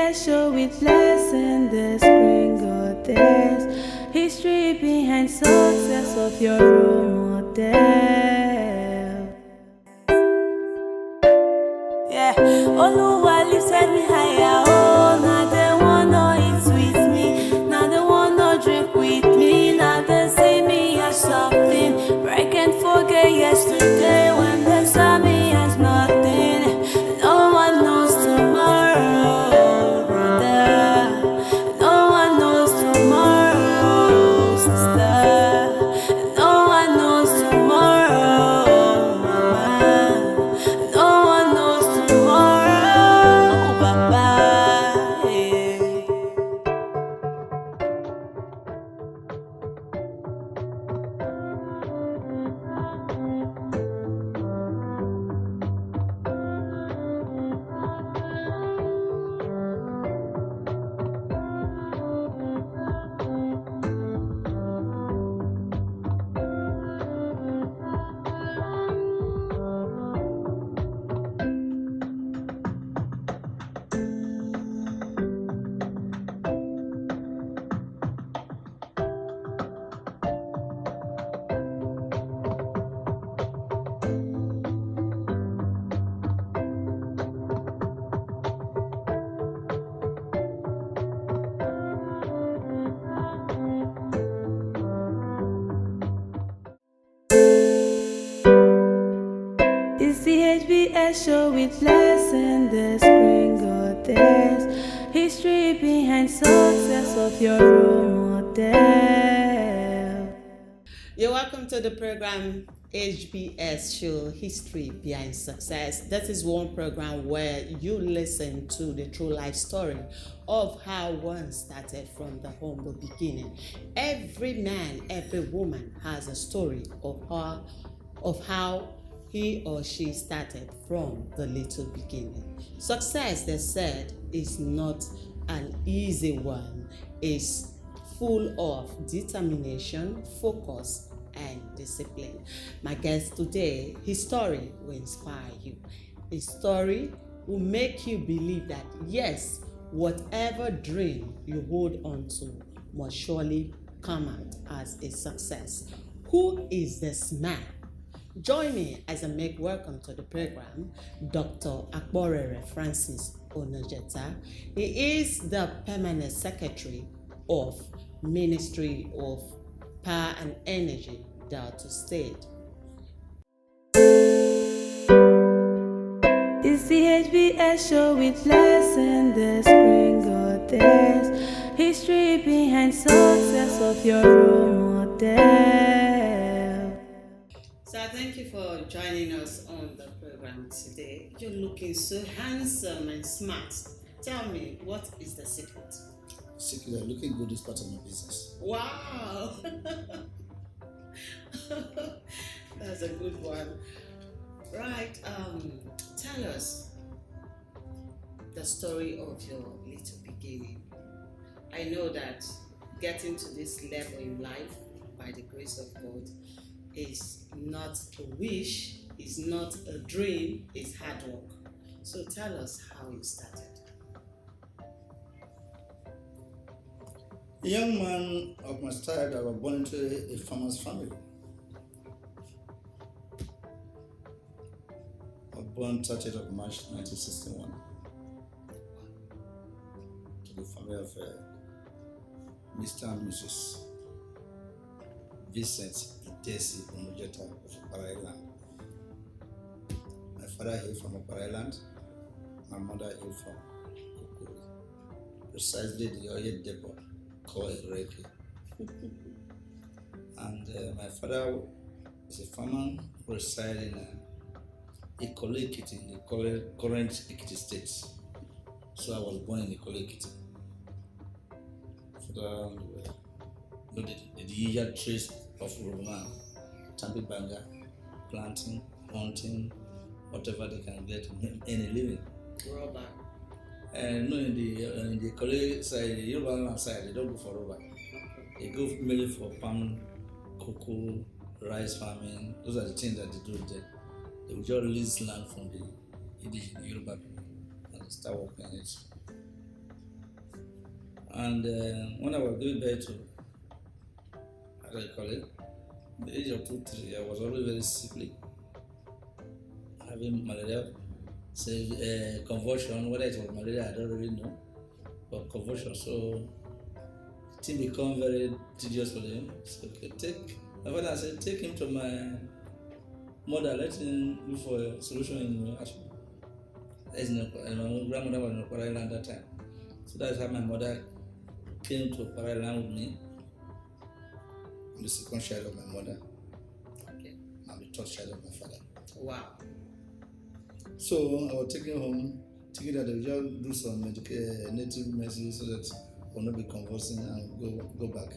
HBS show with lesson the screen goddess. History behind success of your role model. Yeah, Oluwa lifted me higher. Oh, now they wanna eat with me. Now they wanna drink with me. Now they see me as something. But I can't forget yesterday when they saw me as nothing. No one knows tomorrow, brother. No one knows tomorrow, sister. No one knows tomorrow, mama. No one knows tomorrow, Baba. Yeah. It's the HBS show with lesson the screen goddess. History behind success of your role model. You're welcome to the program HBS show History Behind Success. That is one program where you listen to the true life story of how one started from the humble beginning. Every man, every woman has a story of how he or she started from the little beginning. Success, they said, is not an easy one. It's full of determination, focus, and discipline. My guest today, his story will inspire you. His story will make you believe that yes, whatever dream you hold on to must surely come out as a success. Who is this man? Join me as I make welcome to the program Dr. Akporere Francis Onojeta. He is the Permanent Secretary of Ministry of Power and Energy, Delta State. It's the HBS show with lesson the screen goddess. History behind success of your role model. So thank you for joining us on the program today. You're looking so handsome and smart. Tell me, what is the secret? Secret, looking good is part of my business. Wow! That's a good one. Right, tell us the story of your little beginning. I know that getting to this level in life by the grace of God is not a wish, is not a dream, it's hard work. So tell us how you started. A young man of my style, I was born into a farmer's family. I was born 30th of March 1961 to the family of Mr. and Mrs. Vincent Onojeta of Akporere. My father hailed from Akporere, my mother hailed from Akporere, precisely the oil depot called Akporere. And my father is a farmer who resides in Ikole Ekiti, in the current Ekiti state. So I was born in Ikole Ekiti. The usual traits of Roman, Tampi Banga, planting, hunting, whatever they can get, any living. Rubber. No, in the Ikole side, the Yoruba land side, they don't go for rubber. They go mainly for palm, cocoa, rice farming. Those are the things that they do there. They will just lease land from the Yoruba people and start working on it. And when I was giving birth to, how do I call it? The age of 2, 3, I was always very sickly, having malaria, say convulsion. Whether it was malaria, I don't really know, but convulsion. So it become very tedious for them. So my father said, take him to my mother, let him look for a solution in Ashby. My grandmother was in Akporere at that time. So that's how my mother came to Akporere with me. I'm the second child of my mother. Okay. I'm the third child of my father. Wow. So I was taking home, thinking that they would just do some native medicine so that I will not be convulsing and go back.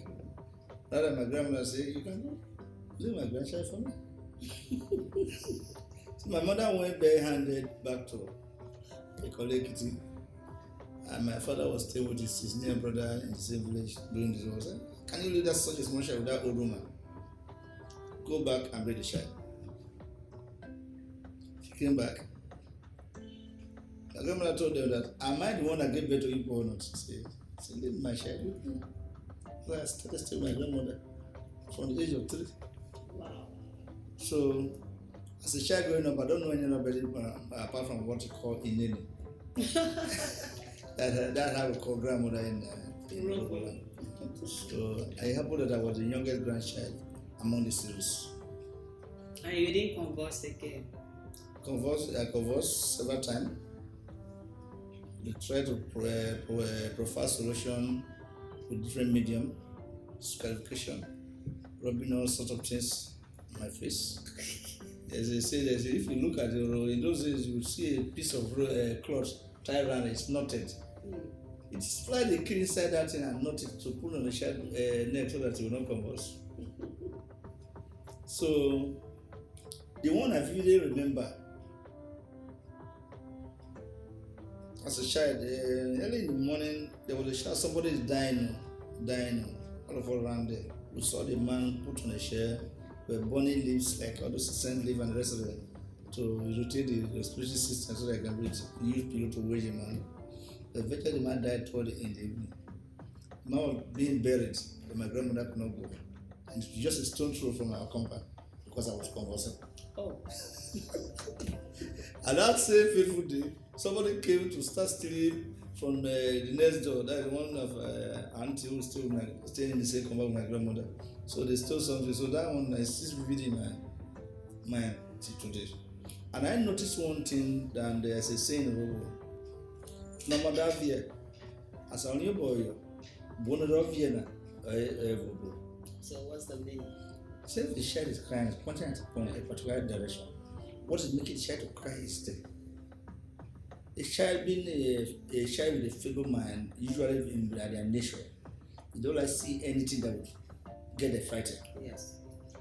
Rather, my grandmother said, you can go leave my grandchild for me. So my mother went barehanded back to Ekiti, and my father was staying with his near brother in the same village doing this. I said, can you leave that such a small child with that old woman? Go back and bring the child. She came back. My grandmother told them that, am I the one that gave birth to you or not? She said, leave my child with me. So I started staying with my grandmother from the age of 3. Wow. So, as a child growing up, I don't know any other apart from what you call Inene. That's how we call grandmother in Rogoland. So, I happened that I was the youngest grandchild among the series. And you didn't converse again? I conversed several times. We tried to provide solution with different medium, scarification, rubbing all sorts of things on my face. As they say, if you look at it, in those days you would see a piece of cloth tied around it, it's knotted. It's slightly key inside that thing and knot it to put on the child neck so that it will not convulse. So, the one I vividly remember as a child, early in the morning, there was a shout, somebody is dying, all of all around there. We saw the man put on a chair with burning leaves, like all those scent leaf and the rest of them, to irritate the respiratory system so that I can breathe. Use pillow to wage him man. Eventually, the man died toward the end of the evening. The man was being buried, but my grandmother could not go. And it was just a stone throw from our compound because I was convulsing. Oh. And that same fateful day, somebody came to start stealing from the next door. That is one of auntie who was staying in the same compound with my grandmother. So they stole something. So that one I still vivid in my mind till today. And I noticed one thing that there's a saying in Robo. No matter here, as a new boy, Bonadovia, So what's the meaning? Since the child is crying, it's pointing at a particular direction. What is making the child to cry is a child being a child with a feeble mind, usually in their nature, they don't like see anything that would get them frightened. Yes.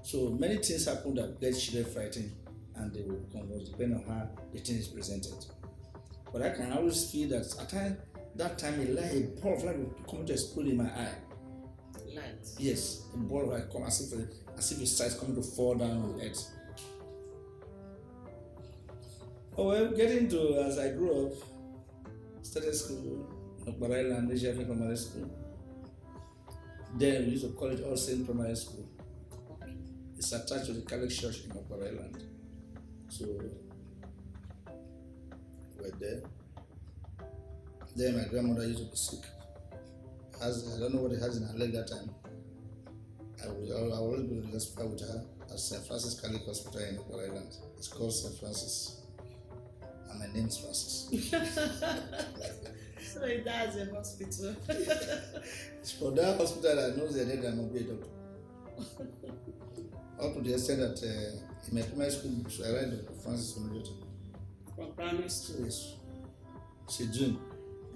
So many things happen that get children frightened and they will convulse depending on how the thing is presented. But I can always feel that at that time a ball of light will come to explode in my eye. Light. Yes, a ball of light come as if its size coming to fall down on the earth. Oh well, getting to as I grew up, started school, Akporere and HBS Primary School. Then we used to call it All Saints Primary School. It's attached to the Catholic Church in Akporere. So we're there. Then my grandmother used to be sick. I don't know what it has in her leg that time. I would always go to the hospital with her at St. Francis Catholic Hospital in Akporere. It's called St. Francis. And my name is Francis. So that's a hospital. It's from that hospital that knows the dead and not be a doctor. Up to the extent that in my primary school, I read Dr. Francis Onojeta. From primary school? Yes. She dreamed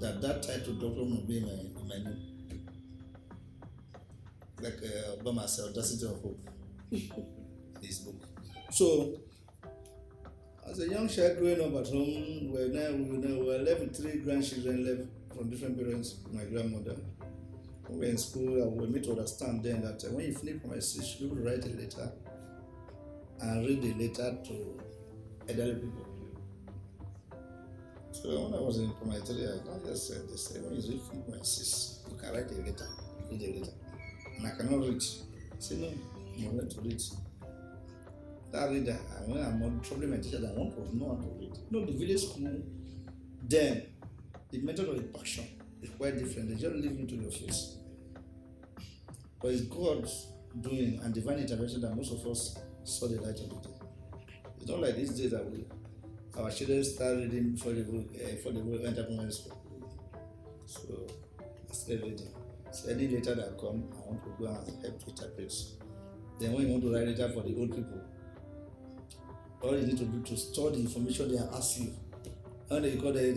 that title doctor would be in my name. Like Obama said, Audacity of Hope. This book. So, as a young child growing up at home, we were left with 3 grandchildren left from different parents, my grandmother. When we were in school, we made to understand then that when you finish from my sis, you would write a letter and read the letter to elderly people. So when I was in primary 3, I just said, they say, when you read from my sis, you can write a letter, read a letter, and I cannot read. I say, no, I'm not to read. That reader, and when I'm troubling my teacher, that one was not to read. No, the village school, then the method of impartition is quite different. They just leave you to your face. But it's God's doing and divine intervention that most of us saw the light of the day. It's not like these days that our children start reading before they will enter primary school. So I started reading. So any letter that come, I want to go and help to interpret. Then when you want to write letter for the old people, all you need to do to store the information they are asking you. And they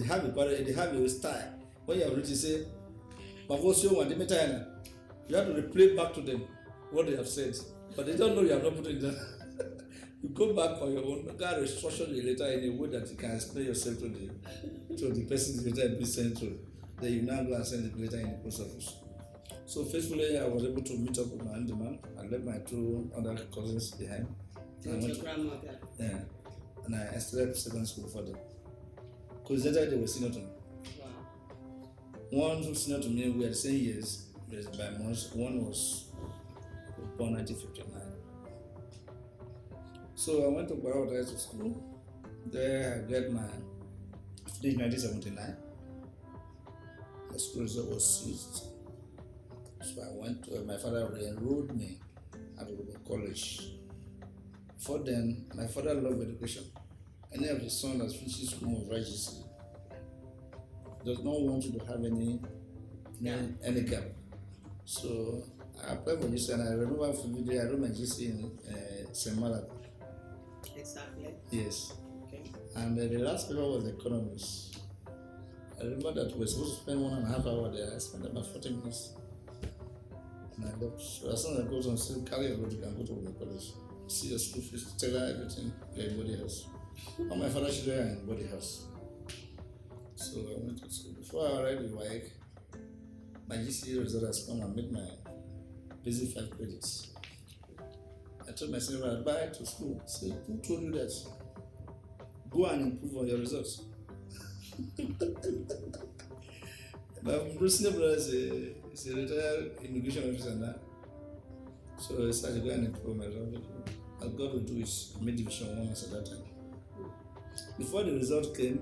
have a style. When you have written, say, but what's your one? You have to replay back to them what they have said. But they don't know you have not put it down. You go back on your own, God will structure the letter in a way that you can explain yourself to the person the letter is sent to. Then you now go and send the letter in the post office. So faithfully, I was able to meet up with my handyman. I left my 2 other cousins behind. With your grandmother? Yeah. And I started secondary school for them. Coincidentally, they were senior to me. Wow. One was senior to me, we had the same years, by months. One was born 1959. So I went to Akporere to school. There I got my finished 1979. My school result was seized. So I went to my father enrolled me at a college. Before then, my father loved education. Any of his sons that finished school was righteous. Does not want you to have any gap. So I applied for GC, and I remember vividly I wrote my GC in St. Malachi. Exactly. Yes. Okay. And the last paper was economics. I remember that we were supposed to spend 1.5 hours there. I spent about 40 minutes. And I left. So as soon as I go on, still carry your load, you can go to the college. See your school fees, tell her everything you're in body house. All my father's children are in body house. So I went to school. Before I arrived in WAEC, my GCE result has come and made my basic 5 credits. I told myself I'd buy to school. I said, who told you that? Go and improve on your results. My senior brother is a retired immigration officer now. So I started going and improve my result. What God will do is made division 1 as at that time. Before the result came,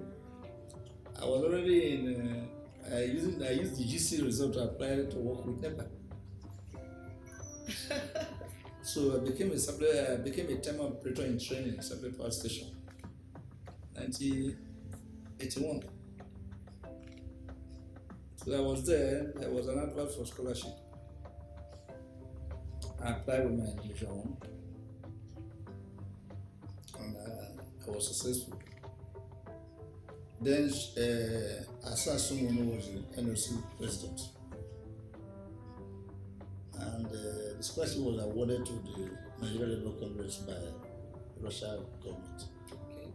I was already in. I used the GC result to apply to work with NEPA. So I became a time operator in training at Supply Power Station. 1981. So I was there. There was an advert for scholarship. I applied with my division 1, and I was successful. Then I saw someone who was the NOC president, and the scholarship was awarded to the Nigeria Labour Congress by the Russian government. Okay.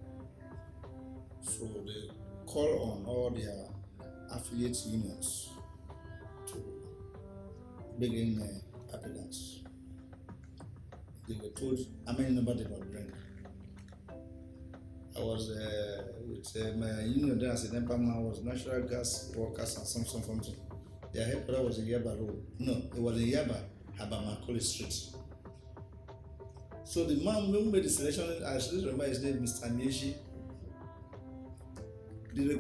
So they call on all their affiliate unions to bring in applicants. They were told how many number they would bring. I was with my union there as an empowerment was Natural Gas Workers and something. Their headquarters was in Yaba Road. No, it was in Yaba, Habamakoli Street. So the man who made the selection, I still remember his name, Mr. Nieshi. The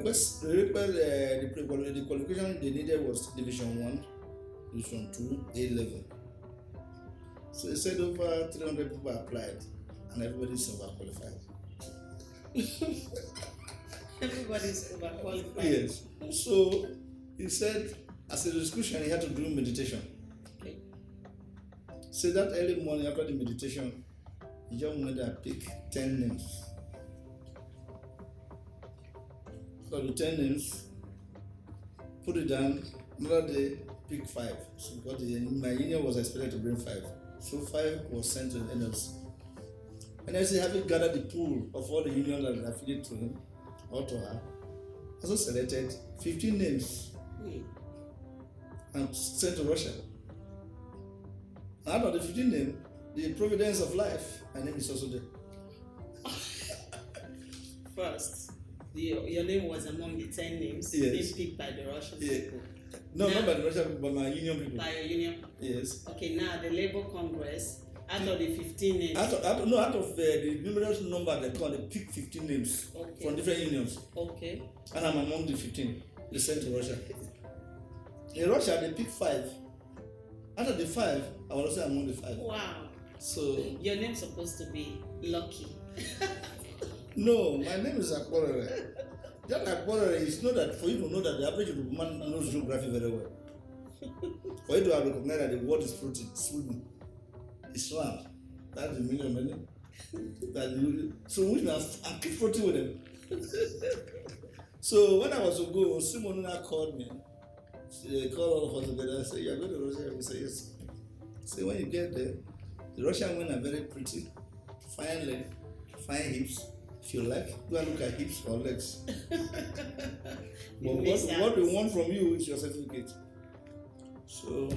qualification they needed was Division 1, Division 2, A level. So he said over 300 people applied, and everybody's overqualified. Everybody's overqualified. Yes. So he said, as a discussion, he had to do meditation. Okay. So that early morning after the meditation, the young man picked 10 names. So the 10 names, put it down, another day, pick 5. So because my union was expected to bring 5. So 5 was sent to the NLC. NLC, having gathered the pool of all the unions that are affiliated to him or to her, also selected 15 names and sent to Russia. Out of the 15 names, the Providence of Life, my name is also there. First, your name was among the 10 names Yes. picked by the Russian Yeah. people. No, now, not by the Russian people, but my union people. by your union. Yes. Okay, now the Labour Congress, out of the 15 names. Out of the numerous number they call, they pick 15 names from different unions. Okay. And I'm among the 15 they sent to Russia. In Russia, they pick 5. Out of the 5, I was also among the 5. Wow. So your name's supposed to be Lucky. no, my name is Akporere. That Akporere is not that for you to know that the average man knows geography very well. For you to have recognized that the word is floating, swimming, Islam. That's the meaning of it. So which means I keep floating with them. So when I was to go, Simonina called me. They called all of us together and said, "You are going to Russia?" We say yes. So when you get there, the Russian women are very pretty, fine leg, fine hips. If you like, go and look at hips or legs. But what we want from you is your certificate. So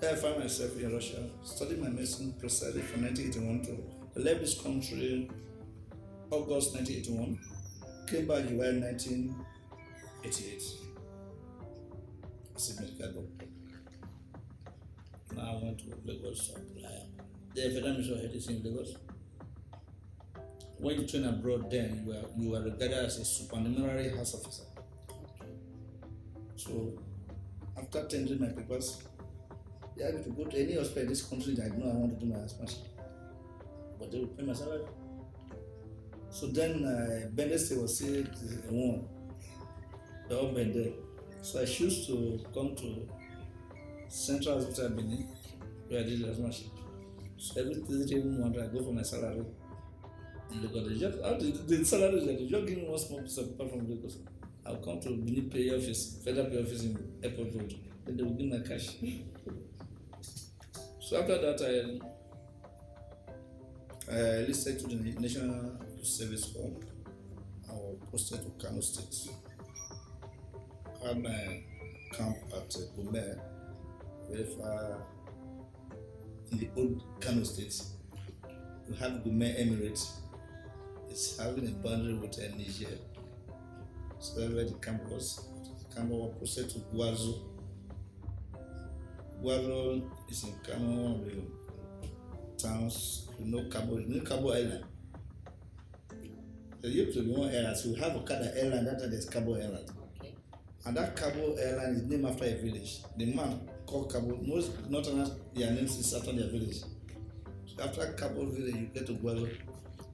I found myself in Russia, studied my medicine precisely from 1981 to I left this country August 1981, came back July 1988 as a medical doctor. Now I went to Lagos to apply. The Federal Ministry of Health in Lagos. When you train abroad, then you are regarded as a supernumerary house officer. So after tendering my papers, they asked me to go to any hospital in this country that I know I want to do my expansion. But they would pay my salary. So then Bende State was still one. They all Bende. So I chose to come to Central Hospital Benin, where I did the expansion. So every 3 months I go for my salary. Because the salary is like they just give me one small piece of paper from Lagos. I'll come to Benin Pay Office, Federal Pay Office in Airport Road. Then they will give my cash. So after that, I listed to the National Service Corps. I was posted to Kano State. I had my camp at Gome, very far in the old Kano State. We have Gome Emirates. It's having a boundary with Niger. So that's where the camp was. The camp was posted to Guazo. Guazo is in Kano, one of the towns, Cabo Island. There used to be one airline, so we have a Okada Airline, that time there's Cabo Island. Okay. And that Cabo Airline is named after a village. The man called Cabo, most northerners, their names is after their village. So after Cabo village, you get to Guazo.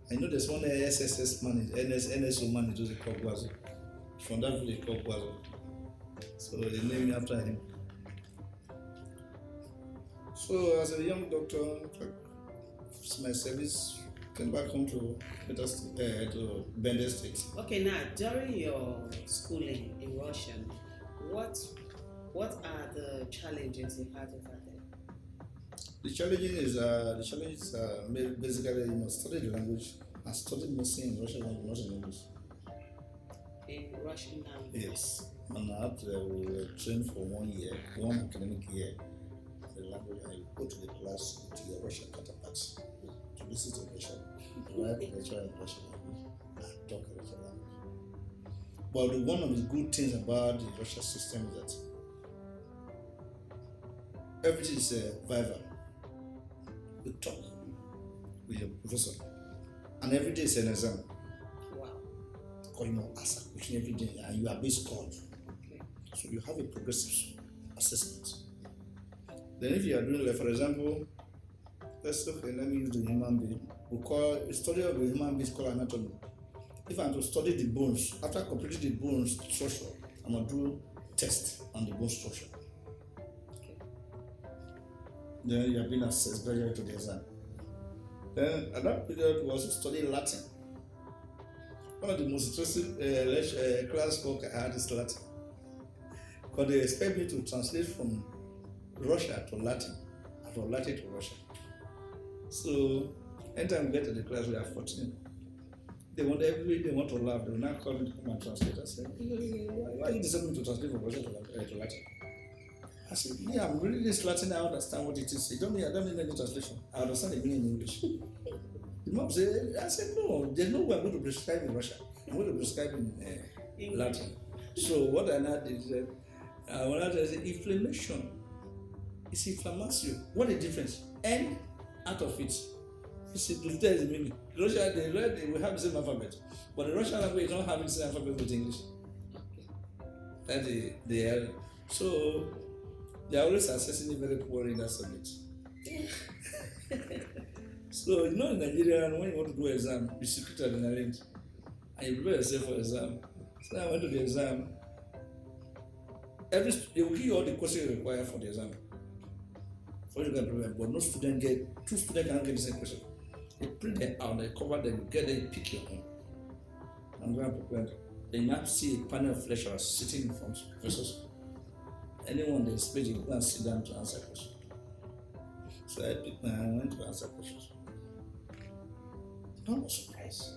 I know there's one SSS man, NSO man, it was called Guazo. From that village called Guazo. So they named me after him. So as a young doctor, my service came back home to Bende State. Okay, now during your schooling in Russia, what are the challenges you had over there? The challenges are basically you must study the language. I studied medicine in Russian language, not in English. In Russian language? Yes. And after we were trained for 1 year, one academic year. The language, I go to the class with your Russian counterparts to listen to Russian, write lecture in Russian language, and talk Russian language. But one of the good things about the Russian system is that everything is viva. You talk with your professor, and every day is an exam. Wow. Or ask a question every day, and you are being scored. Okay. So you have a progressive assessment. Then if you are doing, like for example, let me use the human being. We call a study of the human being is called anatomy. If I'm to study the bones, after completing the bone structure, I'm going to do test on the bone structure. Okay. Then you have been assessed gradually to the exam. Then at that period, we also studied Latin. One of the most interesting class work I had is Latin. Because they expect me to translate from Russia to Latin, and from Latin to Russian. So, anytime we get to the class, we are 14. They want to laugh. They will now call me to come and translate. I said, why are you deciding to translate from Russian to Latin? I said, yeah, I'm reading this Latin, I understand what it is. I don't need any translation. I understand the meaning in English. The mom said, I said, no, there's no way I'm going to prescribe in Russian. I'm going to prescribe in Latin. So what I now did is that When I say inflammation, it's inflammation. What is the difference? N out of it. You see, the is the meaning. Russia, they will have the same alphabet, but the Russian language is not having the same alphabet with English. That they are. So they are always assessing it very poorly in that subject. So in Nigeria, when you want to do exam, you secret adrenaline and you prepare yourself for exam. So I went to the exam. They will give you all the questions you require for the exam. For you to prepare, but no student two students cannot get the same question. They print them out, they cover them, you get them, you pick your own. I'm going to prepare. Then you have to see a panel of lecturers sitting in front of professors. Anyone they expect you go and sit down to answer questions. So I picked my hand, went to answer questions. No more surprise.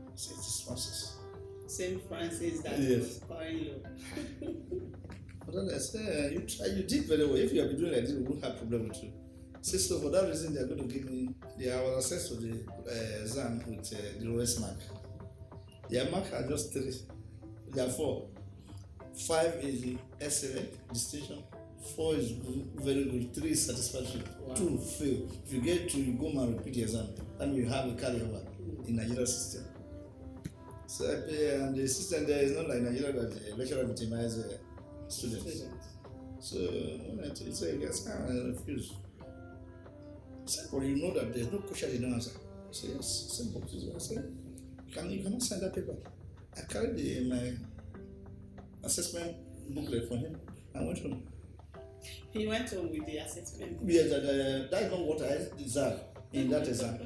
I said, this Francis. Same Francis that was calling you. But then I said, you did very well. If you have been doing like this, we won't have problem with you. Say, so for that reason, they are going to give me, I was assessed to the exam with the lowest mark. Their mark are just 3. There are 4. 5 is the excellent, distinction. 4 is good, very good. 3 is satisfactory. Wow. 2 fail. If you get 2, you go and repeat the exam. Then you have a carryover in Nigeria system. So and the system there is not like Nigeria that the lecturer victimizes students. So when I tell you, say, yes, I refuse. I said, well, you know that there's no question you don't answer. I said, yes, simple. I said, you cannot sign that paper. I carried my assessment booklet for him. I went home. He went home with the assessment. Yes, that is not what I deserve in that exam.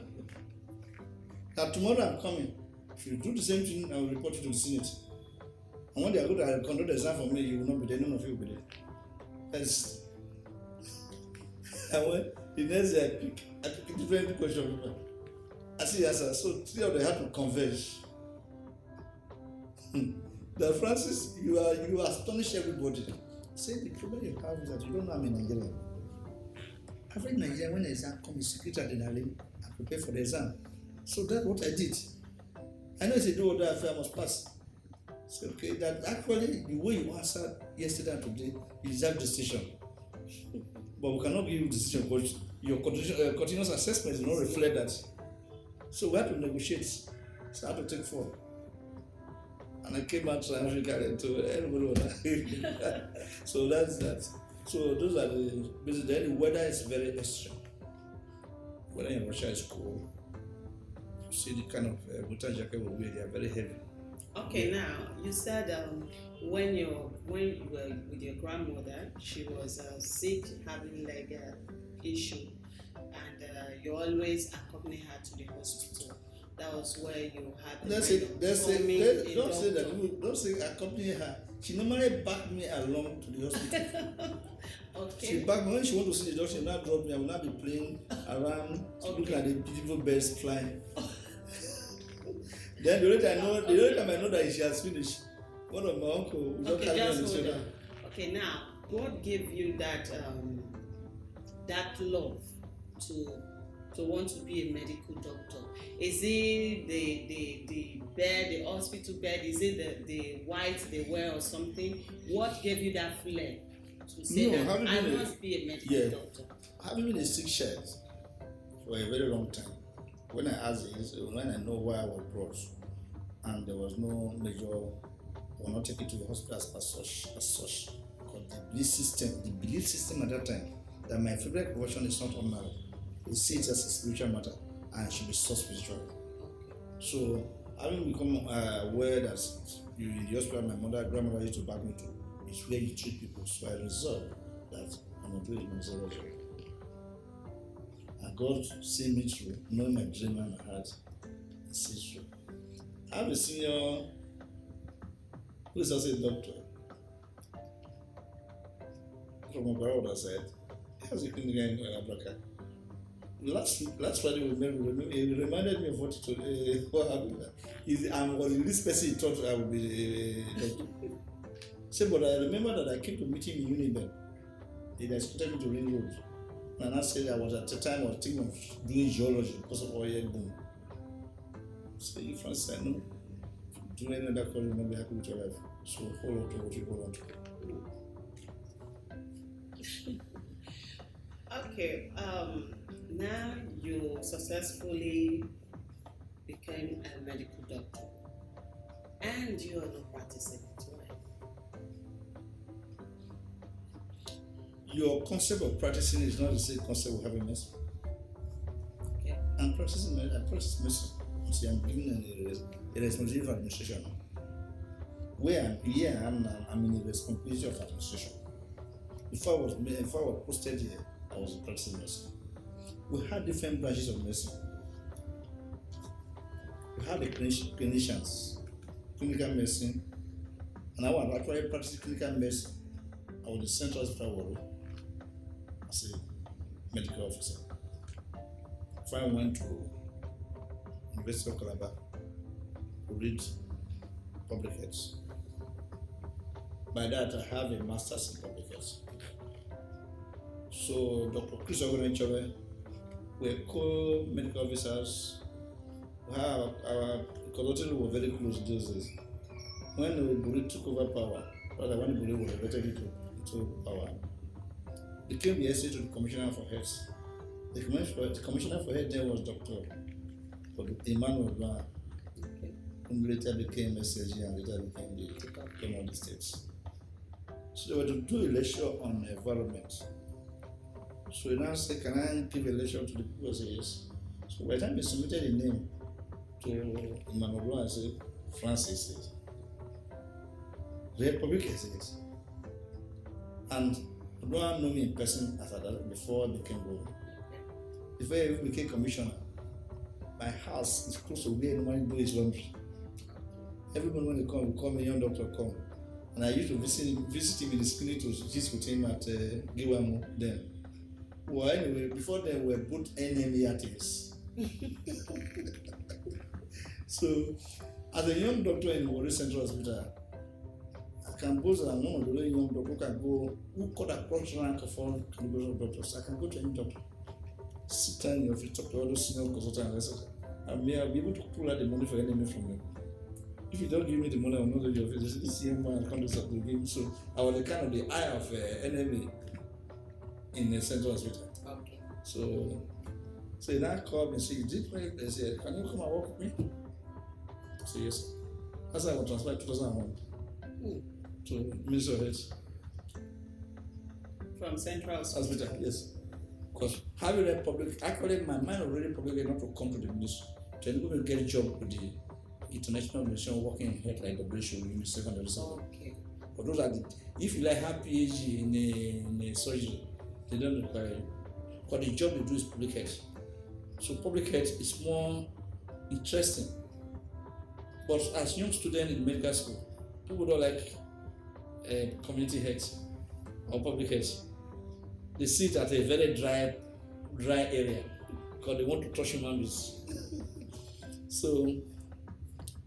That tomorrow I'm coming. If you do the same thing, I will report you to the Senate. And when they are going to conduct the exam for me, you will not be there. None of you will be there. That's. And when the next day I pick a different question paper. I see answer. So 3 of them had to converge. That Francis, you astonish everybody. Say the problem you have is that you don't know I'm in Nigeria. Every Nigerian, when the exam comes, is secret adrenaline and prepare for the exam. So that's what I did. I know it's a do or die affair, I must pass. So okay, that actually the way you answered yesterday and today, you deserve decision. But we cannot give you decision because your continuous assessment does not reflect that. So we have to negotiate. So I have to take 4. And I came out to Africa to everybody. So that's that. So those are the basically the weather is very extreme. Weather in Russia is cold. You see the kind of winter jacket we wear, they are very heavy. Okay, now you said when you were with your grandmother, she was sick, having leg issue, and you always accompany her to the hospital. That was where you had the don't say accompany her. She normally backed me along to the hospital. Okay. She backed me when she want to see the doctor. She will not drop me. I will not be playing around, looking at the beautiful birds flying. Then the only time I know that she has finished, one of my uncle will not carry me on his shoulder. Okay, now what gave you that love to want to be a medical doctor? Is it the bed, the hospital bed? Is it the white they wear or something? What gave you that flair to say that I must be a medical doctor? Having been a sick child for a very long time, when I asked this, when I know why I was brought, and there was no major, I will not take it to the hospital as such, because the belief system at that time, that my favorite profession is not unmarried. They see it as a spiritual matter and should be so spiritual. So, having become aware that you in the hospital, my grandmother used to back me to, is where you treat people. So I resolved that I'm going to do it in zero. And God see me through, knowing my dream and my heart, and see through. I have a senior who is also a doctor from Akporere side. He has a clinic in Abraka. Last Friday he reminded me of what happened. I was the least person he thought I would be a doctor. But I remember that I came to meet him in Uniben. He escorted me to Ring Road. And I said I was at the time I was thinking of doing geology because of oil boom. So you Francis, I know do any other call, you'll not be happy with your life. So hold on to what you hold on to. Okay, now you successfully became a medical doctor and you are not practicing it. Why? Your concept of practicing is not the same concept of having medicine. Okay. I practice medicine. See, I'm given a responsibility of administration. Where I'm in the responsibility of administration. Before I was posted here, I was practicing medicine. We had different branches of medicine. We had the clinicians, clinical medicine, and I was actually practicing clinical medicine. I was in the Central Hospital Ward as a medical officer. Before I went to University of Calabar to read public health. By that, I have a master's in public health. So Dr. Chris Ogorenchowe, we're co-medical officers. Our collaborators were very close those days. When the Buri took over power, rather when the Buri was elected into power, they came the essay to the Commissioner for Health. The Commissioner for Health then was Dr. Emmanuel Blanc, who later became SLG and later became the Governor of the States. So they were to do a lecture on environment. So he now said, can I give a lecture to the people? I said, yes. So by the time they submitted a name to Emmanuel Blanc, I said, Francis says, the Republic says. And Blanc knew me in person as before I became governor. Before I even became commissioner, my house is close to where normally do his laundry. Everyone when they come, will call me young doctor, come. And I used to visit him in the clinic to gist with him at Giwamo then. Well, anyway, before then we were both NME activists. So, as a young doctor in Warri Central Hospital, I can boast that I'm one of the young doctors who cut across rank of all categories of doctors. I can go to any doctor, sit down in your office, talk to all those senior consultants, and I'll be able to pull out the money for NME from them. If you don't give me the money, I will not leave your office. This young man can't do something to give. So I was the kind of the eye of NME in the Central Hospital. Okay. So he now called me and said, you did well. They said, can you come and work with me? I said, yes. That's why I was transferred in 2001 to Ministry of Health. From Central Hospital, yes. Because having a public, actually my mind already public enough to come to the ministry to even get a job with the international organization working in health like WHO, UNICEF and everything. Okay. But those are the, if you like have PhD in a surgery, they don't require you. Because the job they do is public health. So public health is more interesting. But as young students in medical school, people don't like community health or public health. They sit at a very dry area because they want to touch human beings. So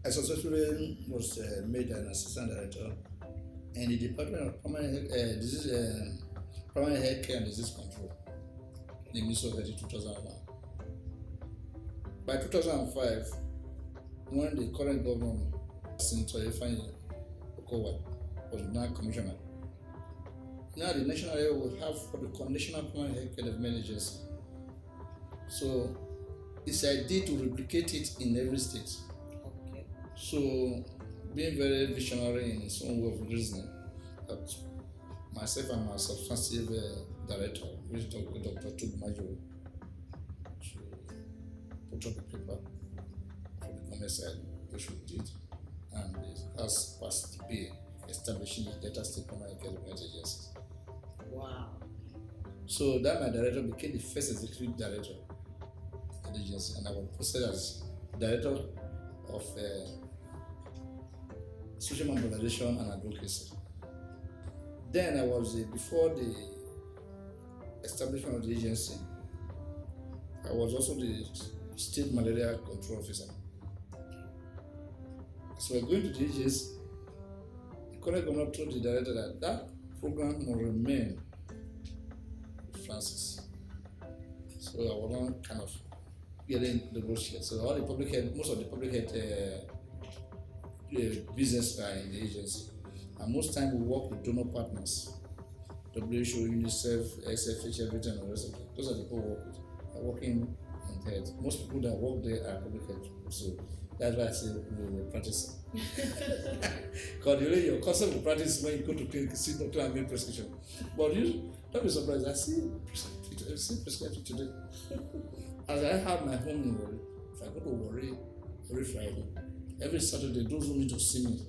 I successfully was made an assistant director in the Department of Primary Health Care and Disease Control in the Ministry of Health in 2001. By 2005, when the current governor, Senator Ifeanyi Okowa, was now commissioner, now the national area will have what we call National Primary Health Care Development Agency. So it's idea to replicate it in every state. Okay. So being very visionary in its own way of reasoning, that myself and my substantive director, which is Dr. Tugmajo, to put up a paper for the government side, which we did, and it has passed the bill establishing the Delta State Primary Care Development Agencies. Wow. So that my director became the first executive director of the agency, and I was posted as director of social mobilization and advocacy. Then I was before the establishment of the agency, I was also the state malaria control officer. So we're going to the agency. The current governor told the director that program will remain with Francis. So I was not kind of getting the bullshit. So all the public health, most of the public health business guy in the agency. And most time we work with donor partners, WHO, UNICEF, SFH, everything, and the rest of it. Those are the people we work with. Are working in health. Most people that work there are public health people. So that's why I say we're practicing. Because your concept of practice when you go to clinic, see doctor and make prescription. But you don't be surprised. I see prescription today. As I have my home in Warri, if I go to Warri every Friday, every Saturday, those who need to see me,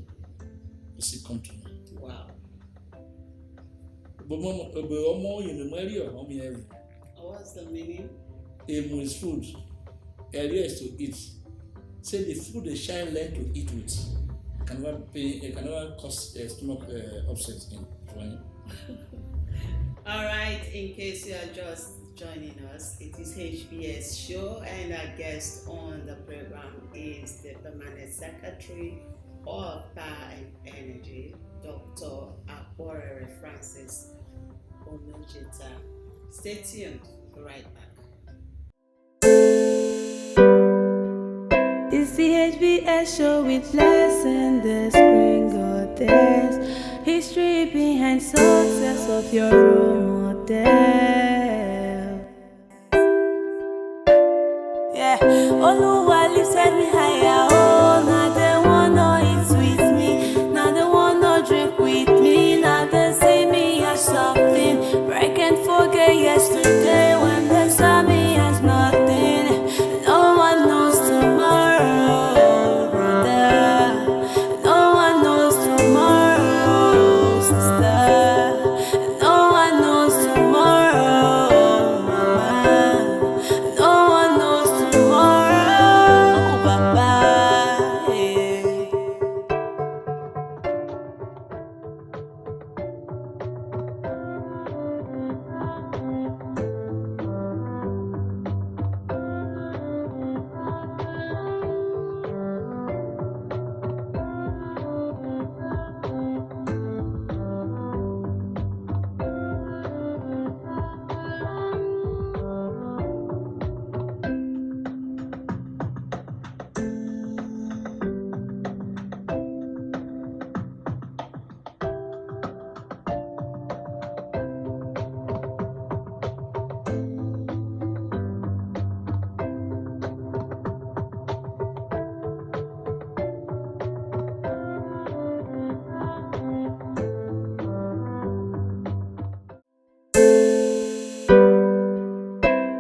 they see come to me. Wow. But What's the meaning? Emu is food. Area is to eat. Say the food the child learn to eat with can never cause stomach upset in 20. All right, in case you are just joining us, it is HBS show, and our guest on the program is the Permanent Secretary of Power and Energy, Dr. Akporere Francis Onojeta. Stay tuned. Be right back. It's the HBS show with lesson the screen goddess. History behind success of your role model. Yeah, Oluwa lifted me higher. Oh, now they wanna eat with me. Now they wanna drink with me. Now they see me as something. But I can't forget yesterday when they saw me as nothing. No one knows tomorrow, brother. No one knows tomorrow, sister. No one knows tomorrow, mama. No one knows tomorrow, papa. Yeah.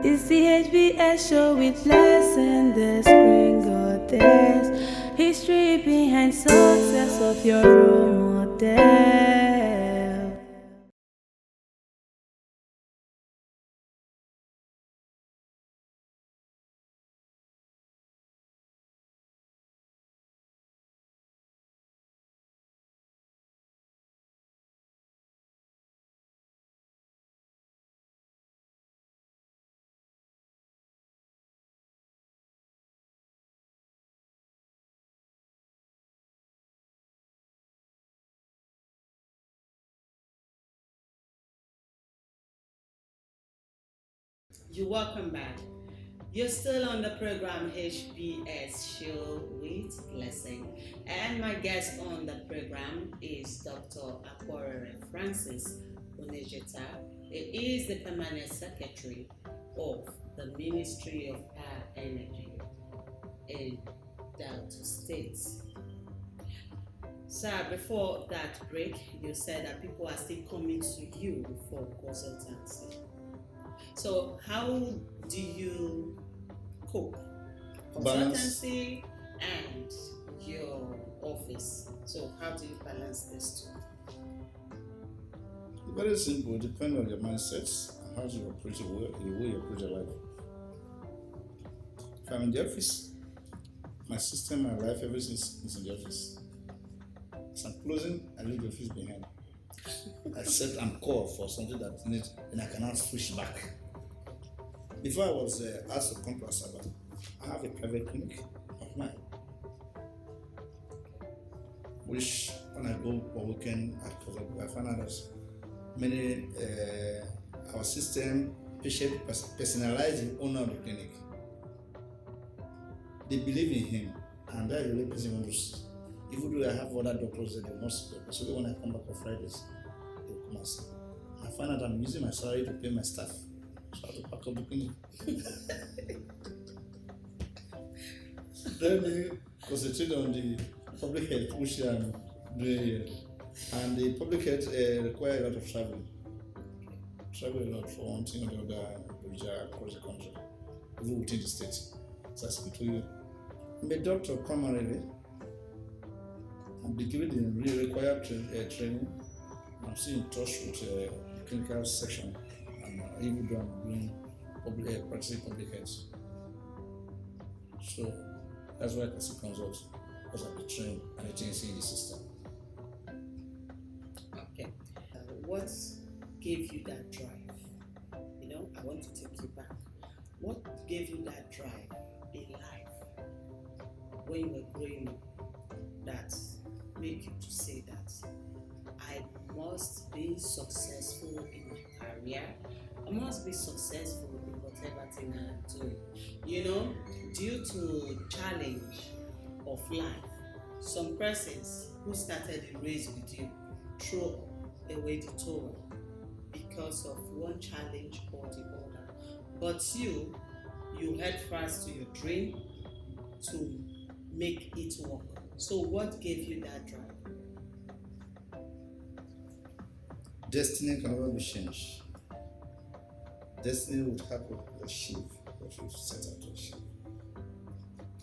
It's the HBS show with lesson the screen goddess. History behind success of your role model. You're welcome back. You're still on the program HBS show with Blessing, and my guest on the program is Dr. Akporere Francis Onojeta. He is the Permanent Secretary of the Ministry of Power Energy in Delta State. Sir, before that break, you said that people are still coming to you for consultancy. So how do you cope? Balance. Consultancy and your office. So how do you balance these two? Very simple, depending on your mindsets and how you approach your work, the way you approach your life. If I'm in the office, my system, my life, everything is in the office. As I'm closing, I leave the office behind. Except I'm called for something that needs, and I cannot switch back. Before I was asked to come to Asaba, I have a private clinic of mine, which when I go for weekend, I find out that many our system patient personalize the owner of the clinic. They believe in him, and that's the only person who wants to Even though I have other doctors that they will not see them. So when I come back on Fridays, they will come and see. I find out I'm using my salary to pay my staff. So I have to pack up the clinic. Then we concentrate on the public health, which I'm doing here. And the public health require a lot of traveling. Travel a lot for one thing or the other across the country, even within the state. So I speak to you. I'm a doctor primarily. I'm given the really required training. I'm still in touch with the clinical section, and even though I'm doing practicing public health. So that's why I can still consult, because I've been trained and it's in the system. Okay. What gave you that drive? You know, I want to take you back. What gave you that drive in life when you were growing up that made you to say that I must be successful in my career? I must be successful in whatever thing I'm doing. You know, due to challenge of life, some persons who started the race with you throw away the towel because of one challenge or the other. But you held fast to your dream to make it work. So what gave you that drive? Destiny can never be changed. Destiny would help you to achieve what you set out to achieve.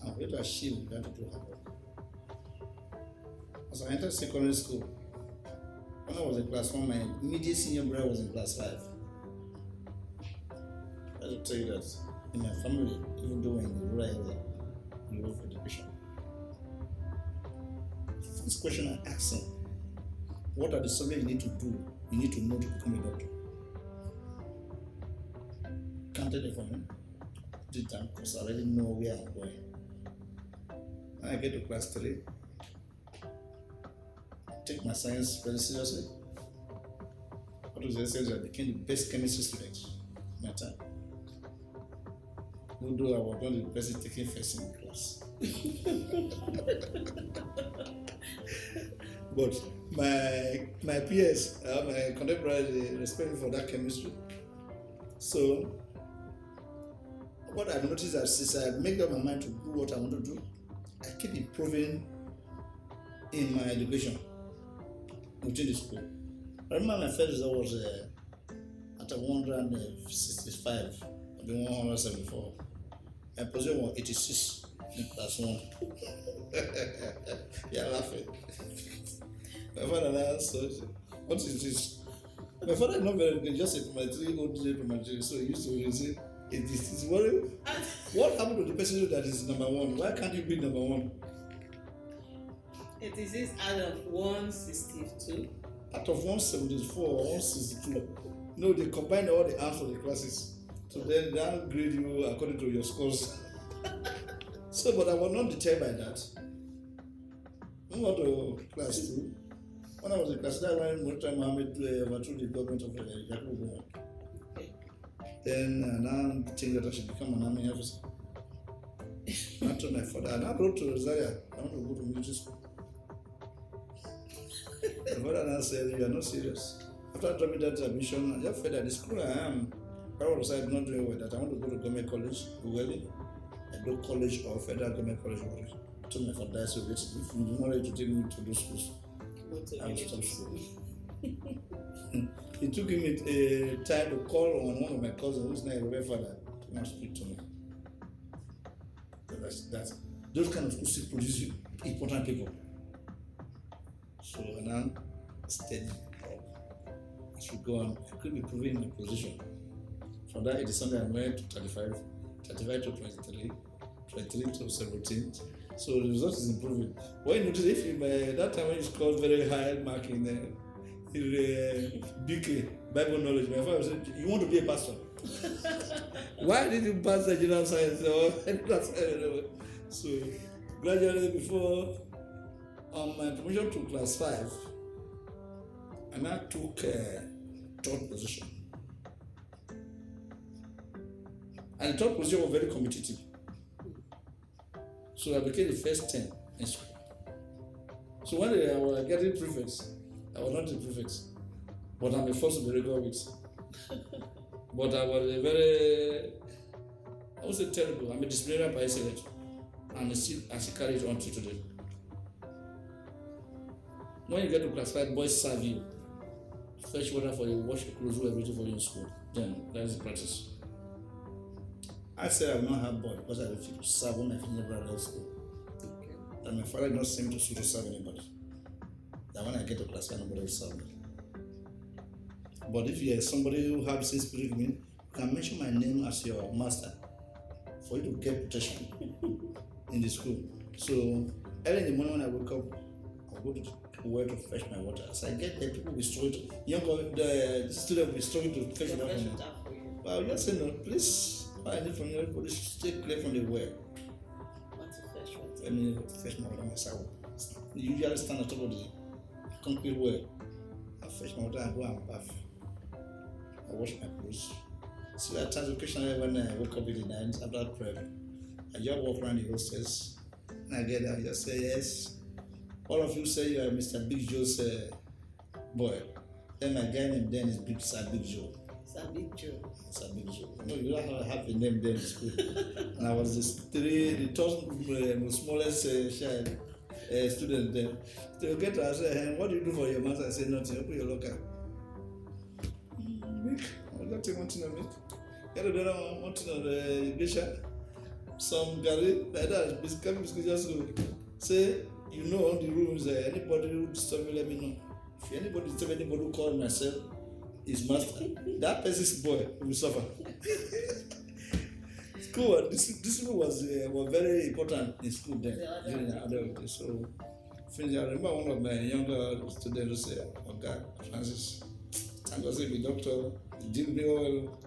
And for you to achieve, you have to do hard work. As I entered secondary school, when I was in class 1, my immediate senior brother was in class 5. I will tell you that in my family, even though we're in the rural area, we work for education. The first question I asked him, what are the subjects you need to do? You need to know to become a doctor. Counted it for me. Did that because I already know where I'm going. When I get to class 3, take my science very seriously. What was the essence? I became the best chemistry student in my time. Even though I was one of the person taking first in the class. But my peers, my contemporaries, they respect me for that chemistry. So what I've noticed is since I make up my mind to do what I want to do, I keep improving in my education within the school. I remember my first result was at 165, I've been 174. My position was 86 in class 1. You're laughing. My father asked, what is this? My father is not very good, just a primary old primary, so he used to say, it is worrying. What happened to the person that is number 1? Why can't you be number 1? 86 out of 162. Out of 174 or 162. No, they combine all the answers for the classes. So then they'll grade you according to your scores. So, but I was not deterred by that. I went to class 2. When I was in class 9, one time Mohammed overthrew the government of Yakubu. Then I now think that I should become an army officer. I told my father, and I wrote to Rosaria, I want to go to military school. My father now said, you are not serious. After dropping that admission, I just felt that the school I am, I was not doing well, that I want to go to government college, Uweli, Edo College or Federal Government College. I told my father, so if you do not like to take me to those schools, I will stop school. It took him a time to call on one of my cousins, who's now a reverend father, to come and speak to me. That's those kind of schools produce important people. So now steady up. As we go on, I could be proving my position. From that, it is Sunday I went to 35 to 23, 23 to 17. So the result is improving. When you notice, if you, that time when you scored very high mark in BK, Bible knowledge, my father said, you want to be a pastor? Why did you pass the general science? So gradually, before my promotion to class 5, I now took 3rd position. And the 3rd position was very competitive. So I became the first 10 in school. So when they were getting prefects, I was not a prefect, but I'm the first to be reckoned with. But I was a very, I would say terrible. I'm a disciplinary by excellence, and I still carry it on to today. When you get to class 5, boys serve you, fetch water for you, wash your clothes, do everything for you in school. Then that is the practice. I said I will not have boy because I refuse to serve when I finish primary school. Okay. And my father did not send me to school to serve anybody. That when I get to class 5, nobody will serve me. But if you are somebody who has the same spirit with me, you can mention my name as your master for you to get protection in the school. So early in the morning when I wake up, I'll go to the well to fetch my water. As I get there, people will be struggling. The student will be struggling to fetch water from me. But I'll just say, no, please, what I need from you, everybody should stay clear from the well. Want to fetch water? Let me fetch my water myself. You usually stand on top of the concrete well. I fetch my water and go and bath. I wash my clothes. So at times, occasionally, when I wake up in the night after prayer, I just walk around the hostels and I get there, I just say, yes. All of you say you are Mr. Big Joe's boy. Then my guy name then is Big Sir Big Joe. Sir Big Joe. Sir Big Joe. No, you don't have a name there in school. And I was the third smallest student there. They get to ask, what do you do for your master? I say, nothing. Open your locker. Milk. I got one thing of milk. Get another one thing of the geisha. Some garri, like that. Biscuit just go. Say, you know all the rules. Anybody who disturb me, let me know. If anybody disturb anybody who call myself his master, that person's boy will suffer. School, discipline was very important in school then, during the adult days. So, I remember one of my younger students who said, "Oh God, Francis, thank God be doctor, did me all."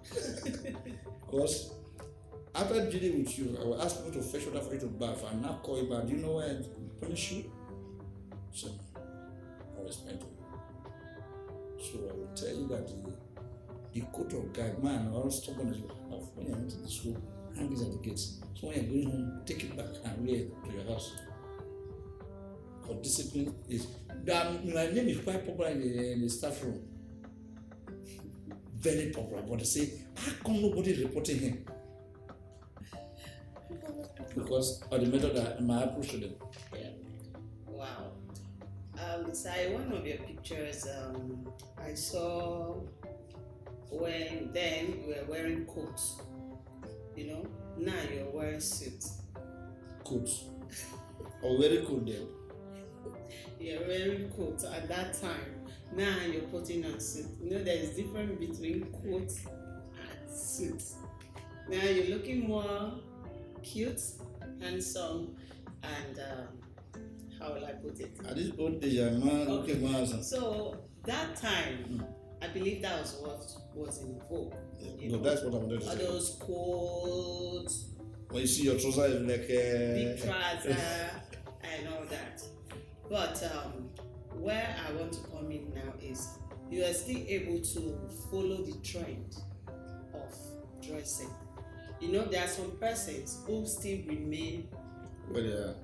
Because after dealing with you, I will ask people to fetch water for you to bath, and now call you back. Do you know why I punish you? So, I will explain to you. So I will tell you that the coat of guide, man, or stubborn as you have when you went to the school, hang it at the gates. So when you're going home, take it back and wear it to your house. Because discipline is that my name is quite popular in the staff room. Very popular. But they say, how come nobody reporting him? Because of the method that my approach to them. Yeah. Wow. Sai, one of your pictures, I saw when then you were wearing coats, you know, now you're wearing suits. Coats. Oh, very cool then. You're wearing coats at that time. Now you're putting on suit. You know, there is difference between coats and suits. Now you're looking more cute, handsome, and how will I put it? At this old age, a man looking more handsome. So that time, I believe that was what was in vogue. No, that's what I wanted to all say. those coats, When you see your trousers like big trouser, and all that. But where I want to come in now is you are still able to follow the trend of dressing. You know, there are some persons who still remain where they are.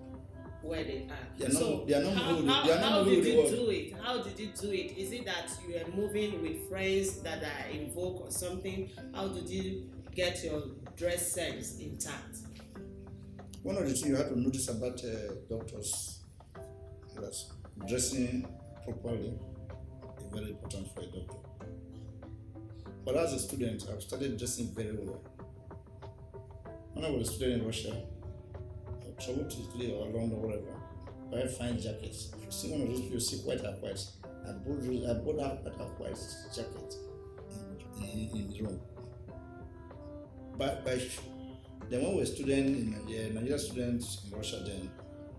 Where they are. They are not how moving did you with the do it? How did you do it? Is it that you are moving with friends that are in vogue or something? How did you get your dress sense intact? One of the things you have to notice about doctors is dressing properly is very important for a doctor. But as a student, I've started dressing very well. When I was a student in Russia, I traveled to Italy or London or whatever, buy fine jackets. If you see one of those people, you see white and white. I bought out white and white jacket in the room. But then when we were students in Nigeria students in Russia then,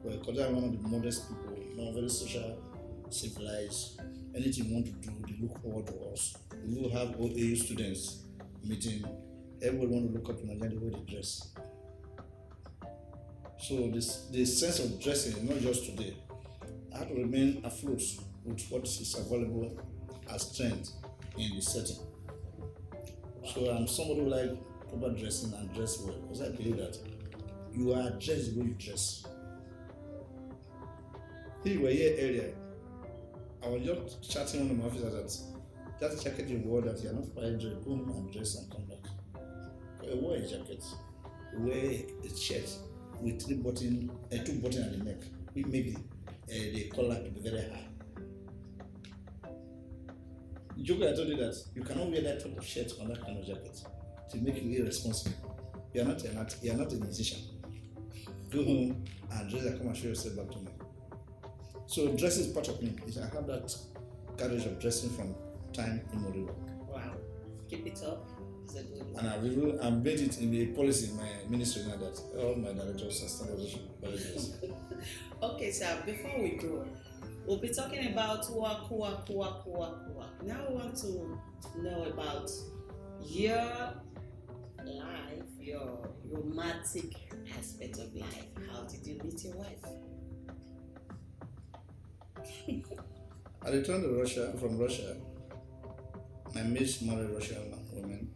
we were considered one of the modest people, not very social, civilized. Anything you want to do, they look forward to us. We will have OAU students meeting. Everybody want to look up to Nigeria the way they dress. So the sense of dressing is not just today. I have to remain afloat with what is available as trend in the setting. So I'm somebody who like proper dressing and dress well, because I believe that you are dressed the way you dress. If you were here earlier, I was just chatting on my officers that just check the word that you are not quite dressed, go home and dress and come back. Wear a jacket, wear a shirt with two buttons at the neck. We make the collar to be very high. Joker, I told you that you cannot wear that type of shirt on that kind of jacket to make you irresponsible. You are not a musician. Go home and dress and come and show yourself back to me. So dress is part of me. I have that courage of dressing from time immemorial. Wow. Keep it up. It's a good one. And I've made it in the policy in my ministry now that all my directors are standardized. Okay, sir, before we go, we'll be talking about work. Now we want to know about your life, your romantic aspect of life. How did you meet your wife? I returned from Russia. I married Russian women.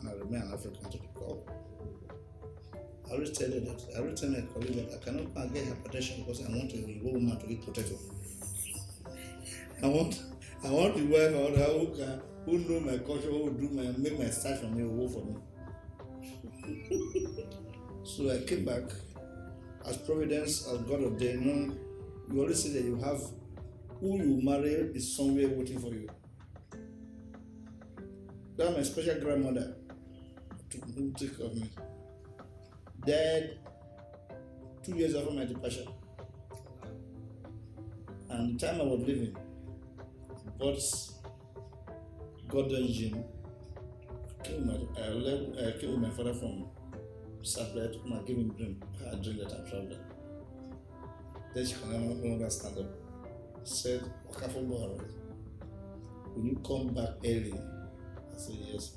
And I remain an African to the core. I always tell you that, I always tell my colleague that I cannot get hypertension because I want a woman to eat potato. I want a wife who know my culture, who make my start from me, who work for me. So I came back as providence, as God ordained. You always say that you have who you marry is somewhere waiting for you. That my special grandmother to take care of me. Died 2 years after my departure. And the time I was leaving, bought Gordon Gin, came with my father from Saplet, and I gave him a drink that I'm traveling. Then she can no longer stand up. Said, will you come back early? I said, yes.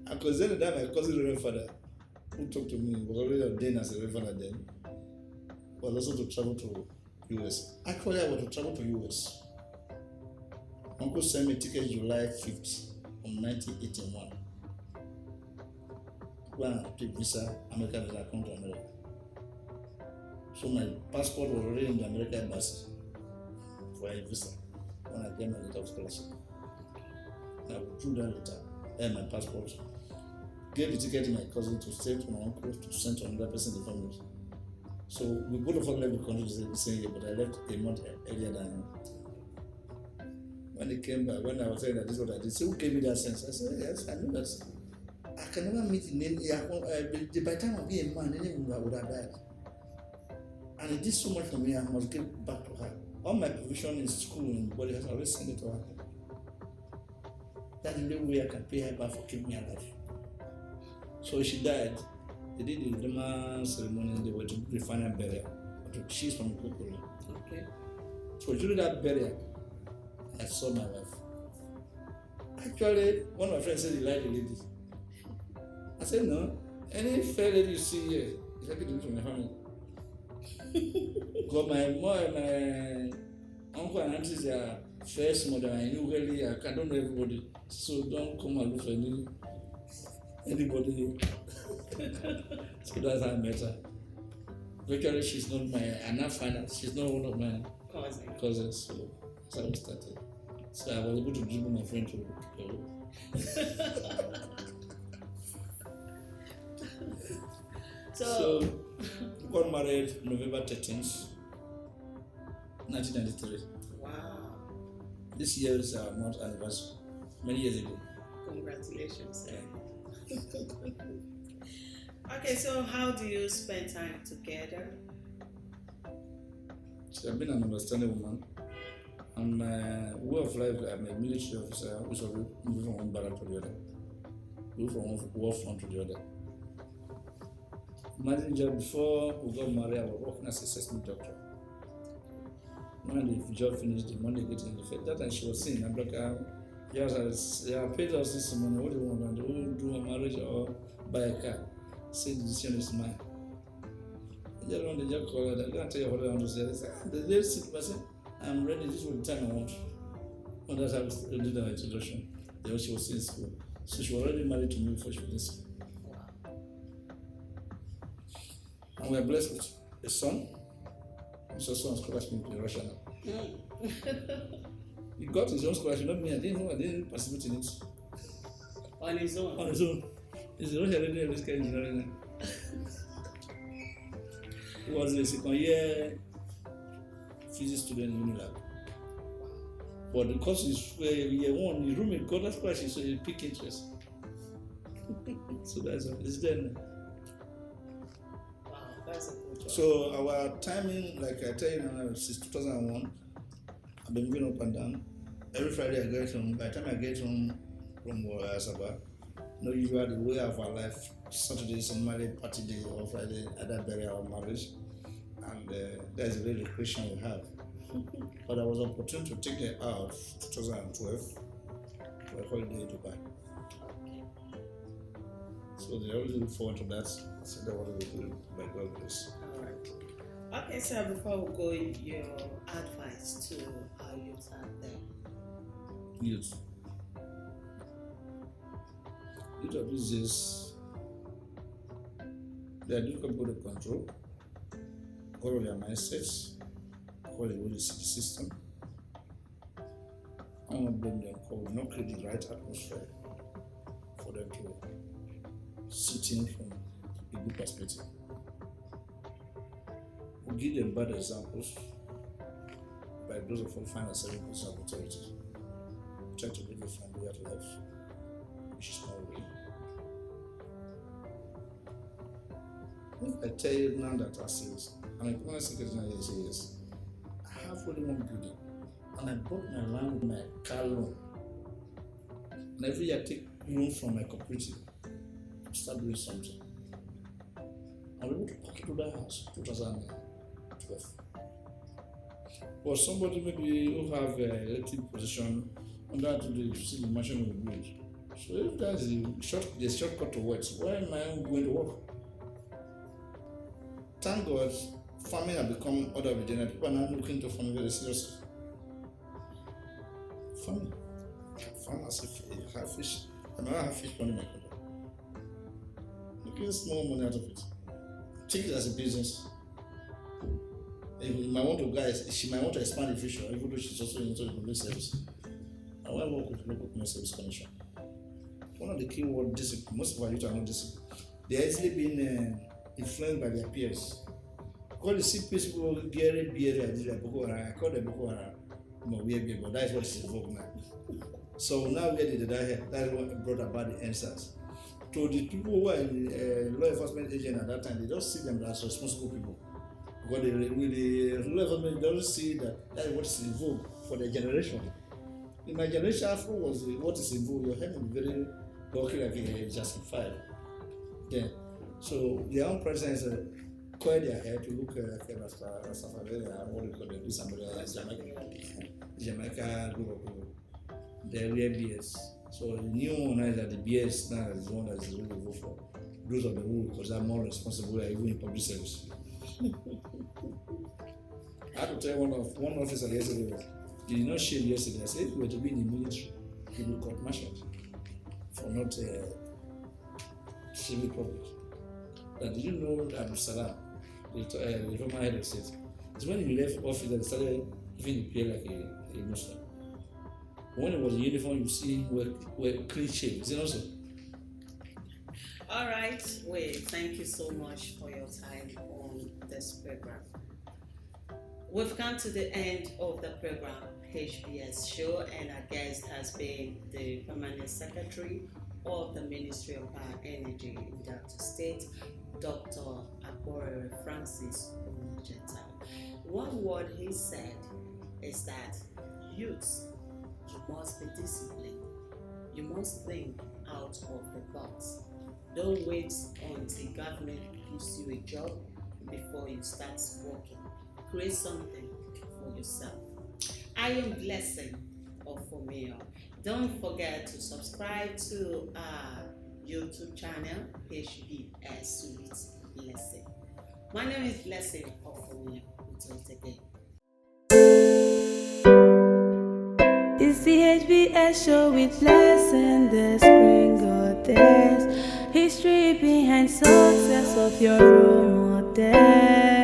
And because then my cousin Reverend Father, who talked to me, was already ordained as a Reverend Father then, was also to travel to US. Actually, I was to travel to US. Uncle sent me ticket July 5th of 1981. Go and take visa, American visa, come to America. So my passport was already in the American embassy for a visa when I get my letter of scholarship. I withdrew that letter and my passport. Gave the ticket to my cousin to send to my uncle to send to another person in the family. So we both of us left the country the same year, but I left a month earlier than him. When he came back, when I was saying that this is what I did, so who gave me that sense? I said, yes, I know that. I can never meet in any, by the time I'll be a man, any woman I would have died. And it did so much for me, I must give back to her. All my provision in school and body has always sent it to her. That's the only way I can pay her back for keeping me alive. So she died. They did the Rema ceremony and they were to refine her burial. She's from Akporere. Okay. So during that burial, I saw my wife. Actually, one of my friends said he liked the lady. I said, no, any fair lady you see here, is like it from my family. Because my uncle and aunties are first mother, I knew really, I don't know everybody. So don't come and look for anybody. So that's how I met her. Virtually, she's not she's not one of my cousins. So that's how we started. So I was able to dribble my friend to go. So got married November 13th, 1993. Wow. This year is our month anniversary. Many years ago. Congratulations. Okay, so how do you spend time together? She has been an understanding woman. And my way of life, I'm a military officer, which will move from one barrack to the other. Move from one war front to the other. Imagine just before we got married, I was working as a assessment doctor. When the job finished, the money getting the fed. That time she was saying, I'm like, yes, I paid us this money. What do you want to do a marriage or buy a car? Say the decision is mine. They just call her, they can't tell you what I want to say. They say, the lady sit person, I'm ready, this is the time I want. And that's how we did our introduction. Then she was in school. So she was already married to me before she was in school. And we are blessed with a son. Mr. Son scholarship in Russia now. He got his own scholarship, not me. I didn't participate in it. On his own. On his own. He's the Russian lady of this kind of engineering. He was a second year physics student in Unilab. But because he's year one, his roommate got that scholarship, so he picked interest. So that's it's then. Wow, that's a good job. So our timing, like I tell you now, since 2001, I've been moving up and down. Every Friday I get home. By the time I get home from Sabah, usually the way of our life, Saturday is a married party day, or Friday either burial or marriage, and that's the really recreation we have. But I was opportune to take them out 2012 for a holiday in Dubai. So they always look forward to that. So that was good by God's grace. Alright. Okay, so before we go in, your advice to our youth out there. Youth of these days, they are difficult people to control. All of their mindsets, all the way they see the system. I don't want to blame them because we not create the right atmosphere for them to sit in from a good perspective. We give them bad examples by those of us find ourselves in position of authority. Try to live a friendly way of life, which is not way. If I tell you now that I'm a permanent secretary in HBS, I have only one building, and I bought my land with my car loan. And every year I take loan from my cooperative to start doing something. I'm able to pocket to that house 2012. Or somebody maybe who have an elected position under to do see the machine will build. So if that's the shortcut to work, why am I going to work? Thank God, farming has become other within it. People are now looking to farming very seriously. Farming as if you have fish. I never have fish money in my country. Making small money out of it. Take it as a business. If might want to guys, she might want to expand the fish, even though she's also into the public service. I want to work with the local community service commission. One of the key word discipline. Most of our youth are not disciplined. They are easily being influenced by their peers. Because you see people getting beer and Boko Haram. I call them Boko Haram. But that is what is involved now. So now where did that help? That is what brought about the answers. To the people who are in law enforcement agent at that time, they don't see them as responsible people. Because the law enforcement don't see that that is what is involved for their generation. In my generation, after was what is involved, your head is very working like justified. Then, so their own presence coiled their hair to look like Rastafari, what do you call them? This Jamaica group of people. They wear BS. So the new one is that the BS now is the one that is really go for those of the wool because they're more responsible even in public service. I had to tell one officer yesterday, he did not shave yesterday. I said, if we were to be in the military, he would cut martial for not shaving public. But did you know that Abdul Salam, the former head of state, it's when he left office that he started giving the pay like a Muslim. When it was in uniform, you see him wear clean shave. Is it also? All right, thank you so much for your time on this program. We've come to the end of the program, HBS show, and our guest has been the Permanent Secretary of the Ministry of Power Energy in Delta State, Dr. Akporere Francis Onojeta. One word he said is that youths, you must be disciplined. You must think out of the box. Don't wait until government gives you a job before you start working. Create something for yourself. I am Blessing of Omeo. Don't forget to subscribe to our YouTube channel, HBS with Blessing. My name is Blessing of Omeo. Until again. It's the HBS show with Blessing, the screen goddess. History behind success of your role model. day.